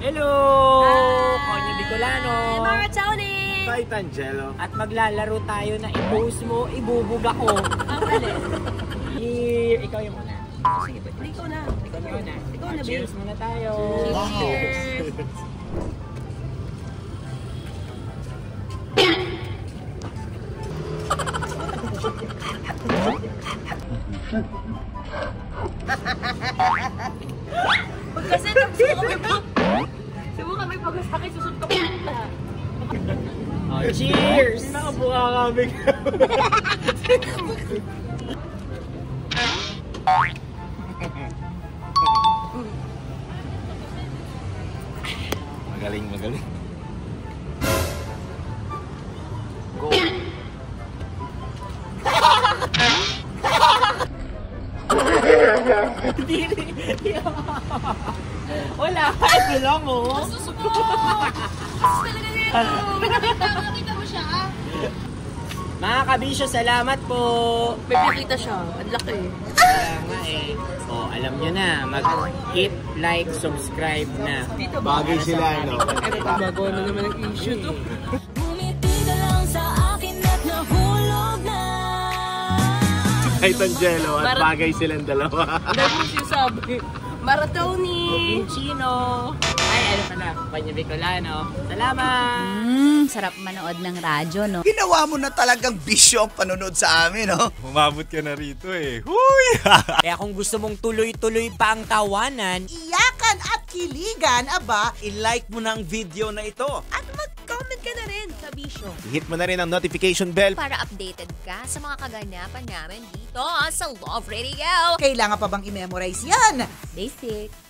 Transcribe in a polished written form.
Hello! Konyo Bicolano! Mga Chowny! Tangelo. At maglalaro tayo na i-post mo, ibubog ako. Ang galing. Here, ikaw yung una. Sige, pwede. Ikaw na. Ikaw yung una. Ikaw na, Cheers muna tayo. Cheers! Kasi subukan may pagkasakit, susunod ka pa. Oh, cheers! Nakabuka kami. Magaling, magaling. Go. Wala, ito lang oh. Susunod! Talaga nito! Nakita mo siya ah! Mga kabisyo, salamat po. May pakita siya. Ang laki. Kaya nga eh. Oh, alam nyo na, mag-hit, like, subscribe na. Bagay sila, no? Gagawa na naman ang issue to. Bumiti ka lang sa akin at nahulog na. Kay Tangelo at bagay silang dalawa. Dahil mo sinasabi. Maratoni! Chino. Ay, ano pala, Konyo Bicolano. Salamat! Sarap manood ng radyo, no? Ginawa mo na talagang bisyo ang panonood sa amin, no? Umabot ka na rito eh. Huy! Kaya kung gusto mong tuloy-tuloy pa ang tawanan, Iyakan at kiligan, aba, I-like mo na ang video na ito. At mag-comment ka na rin sa bisyo. Hit mo na rin ang notification bell. Para updated ka sa mga kaganapan namin dito sa Love Radio. kailangan pa bang i-memorize yan? Basic.